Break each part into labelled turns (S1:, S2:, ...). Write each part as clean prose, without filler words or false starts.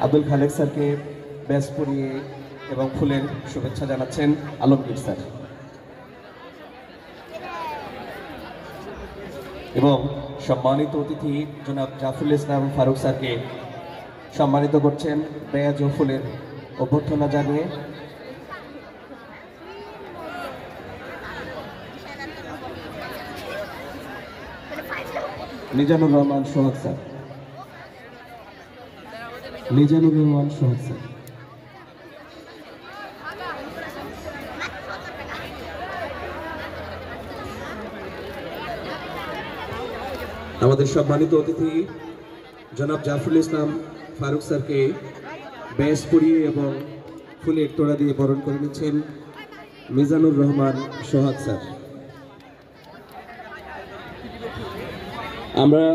S1: আব্দুল খালেক স্যারকে ব্যাজ পরিয়ে এবং ফুলের শুভেচ্ছা জানাচ্ছেন আলমগীর স্যার। এবং সম্মানিত অতিথি জনাব জাফরুল ইসলাম ফারুক স্যারকে সম্মানিত করছেন ব্যাজ ও ফুলের অভ্যর্থনা জানিয়ে। মিজানুর রহমান সোহাগ স্যার, মিজানুর রহমান সোহাগ স্যার। আমাদের সম্মানিত অতিথি জনাব জাফরুল ইসলাম ফারুক স্যারকে ব্যাজ পরিয়ে এবং ফুলের তোড়া দিয়ে বরণ করে নিচ্ছেন মিজানুর রহমান সোহাগ স্যার। আমরা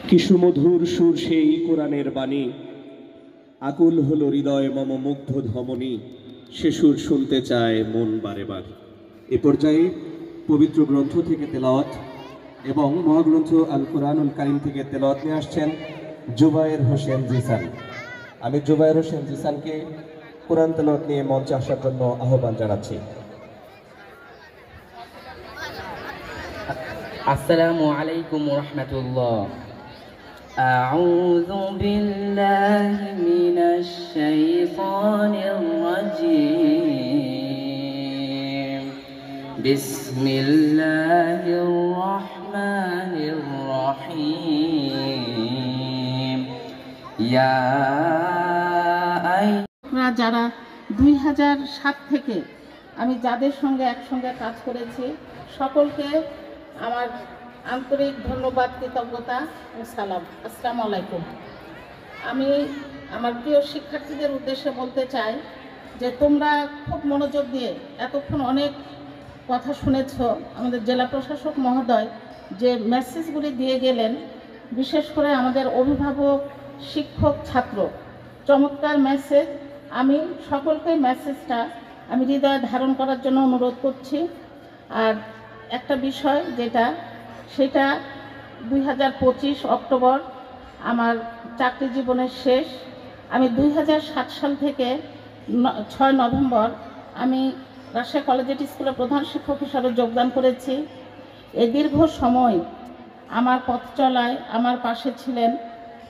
S1: কি সুমধুর সুর সেই কোরআনের বাণী, আকুল হলো হৃদয় মম মুগ্ধ ধমনী, সে সুর শুনতে চায় মন বারে বার। এ পর্যায়ে পবিত্র গ্রন্থ থেকে তেলাওয়াত এবং মহাগ্রন্থ আল কোরআনুল কারীম থেকে তেলাওয়াত নিয়ে আসছেন জুবায়ের হোসেন জিসান। আমি জুবায়ের হোসেন জিসানকে কোরআন তেলাওয়াত নিয়ে মঞ্চে আসার জন্য আহ্বান জানাচ্ছি।
S2: আসসালামু আলাইকুম ওয়া রাহমাতুল্লাহ। আউযু বিল্লাহি মিনাশ শাইতানির রাজীম। বিসমিল্লাহির রহমানির রহিম। ইয়া
S3: আপনারা যারা 2007 থেকে আমি যাদের সঙ্গে একসঙ্গে কাজ করেছি সকলকে আমার আন্তরিক ধন্যবাদ, কৃতজ্ঞতা ও সালাম। আসসালামু আলাইকুম। আমি আমার প্রিয় শিক্ষার্থীদের উদ্দেশ্যে বলতে চাই যে তোমরা খুব মনোযোগ দিয়ে এতক্ষণ অনেক কথা শুনেছ। আমাদের জেলা প্রশাসক মহোদয় যে মেসেজগুলি দিয়ে গেলেন, বিশেষ করে আমাদের অভিভাবক, শিক্ষক, ছাত্র, চমৎকার মেসেজ। আমি সকলকে মেসেজটা আমি হৃদয়ে ধারণ করার জন্য অনুরোধ করছি। আর একটা বিষয় সেটা 2025 অক্টোবর আমার চাকরি জীবনের শেষ। আমি 2007 সাল থেকে 6 নভেম্বর আমি রাজশাহী কলেজিয়েট স্কুলের প্রধান শিক্ষক হিসাবে যোগদান করেছি। এই দীর্ঘ সময় আমার পথ চলায় আমার পাশে ছিলেন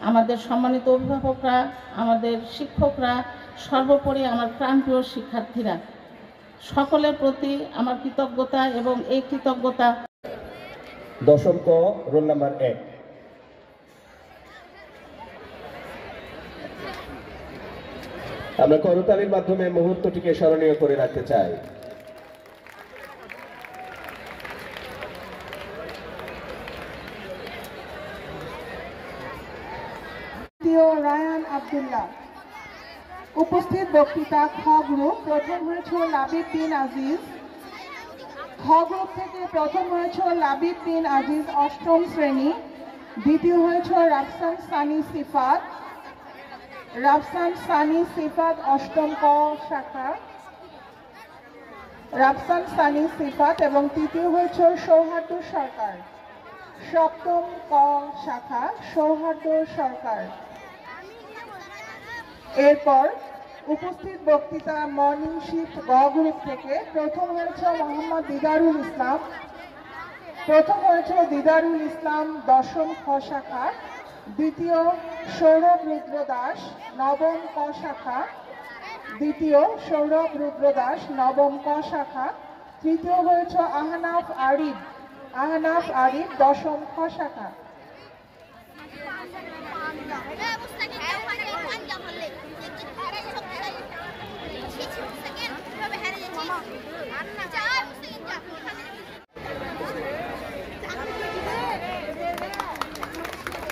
S3: আমাদের সম্মানিত অভিভাবকরা, আমাদের শিক্ষকরা, সর্বোপরি আমার প্রাণপ্রিয় শিক্ষার্থীরা। সকলের প্রতি আমার কৃতজ্ঞতা এবং এই কৃতজ্ঞতা।
S1: দশম ক, রোল নাম্বার 1। আমরা করতালির মাধ্যমে মুহূর্তটিকে স্মরণীয় করে রাখতে চাই।
S4: রায়ান আব্দুল্লাহ। উপস্থিত বক্তৃতা খ গ্রুপ, প্রথম হয়েছে লাবিব বিন আজিজ। খ গ্রুপ থেকে প্রথম হয়েছে লাবিব বিন আজিজ, অষ্টম শ্রেণী। দ্বিতীয় হয়েছে রাফসান সানি সিফাত। রাফসান সানি সিফাত অষ্টম ক শাখা, রাফসান সানি সিফাত। এবং তৃতীয় হয়েছে সৌহার্দ্য সরকার, সপ্তম ক শাখা, সৌহার্দ্য সরকার। এরপর উপস্থিত বক্তৃতা মর্নিং শিফট গ গ্রুপ থেকে প্রথম হয়েছে মোহাম্মদ দিদারুল ইসলাম। প্রথম হয়েছে দিদারুল ইসলাম, দশম খ শাখা। দ্বিতীয় সৌরভ রুদ্র দাস, নবম ক শাখা। দ্বিতীয় সৌরভ রুদ্র দাস, নবম ক শাখা। তৃতীয় হয়েছে আহনাফ আরিফ, আহনাফ আরিফ, দশম খ শাখা।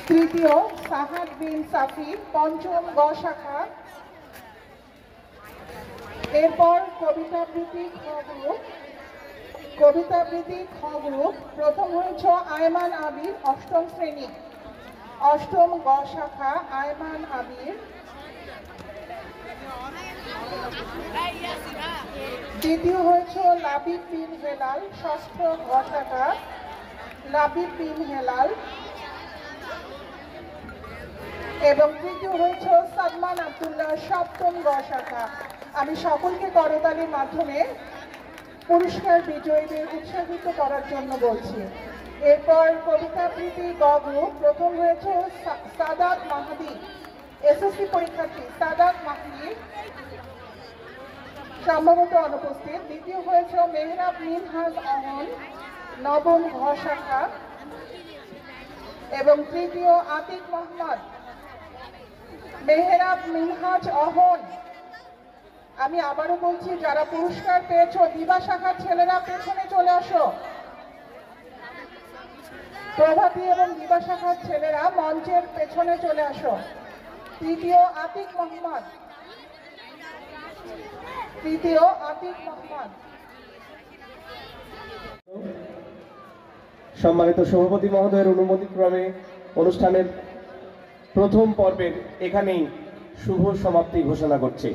S4: তৃতীয় সাহাদ বিন সাফি, পঞ্চম গ শাখা। এরপর কবিতাবৃত্তি খ গ্রুপ, কবিতাবৃত্তি খ গ্রুপ প্রথম হয়েছে আয়মান আবির, অষ্টম শ্রেণী। অষ্টম গ শাখা, আয়মান আবির। দ্বিতীয় হয়েছে লাবিব বিন হেলাল, ষষ্ঠ গ শাখা। লাবিব বিন হেলাল। এবং তৃতীয় হয়েছে সালমান আব্দুল্লাহ, সপ্তম গ শাখা। আমি সকলকে করতালির মাধ্যমে পুরস্কার বিজয়ীদের উৎসাহিত করার জন্য বলছি। এরপর কবিতা আবৃত্তি গ গ্রুপ, প্রথম হয়েছে সাদাত মাহাদি, এসএসসি পরীক্ষার্থী সাদাত মাহাদি, সম্ভবত অনুপস্থিত। দ্বিতীয় হয়েছে মেহরাব মিনহাজ অহন, নবম ঘ শাখা। এবং তৃতীয় আতিক মোহাম্মদ, মেহরাব মিনহাজ অহন। আমি আবারও বলছি, যারা পুরস্কার পেয়েছো দিবা শাখার ছেলেরা পেছনে চলে আসো। প্রভাতী এবং দিবা শাখার ছেলেরা মঞ্চের পেছনে চলে আসো। তৃতীয় আতিক মোহাম্মদ, তৃতীয় আতিক মোহাম্মদ।
S1: সম্মানিত সভাপতি মহোদয়ের অনুমতিক্রমে অনুষ্ঠানের প্রথম পর্বের এখানেই শুভ সমাপ্তি ঘোষণা করছে।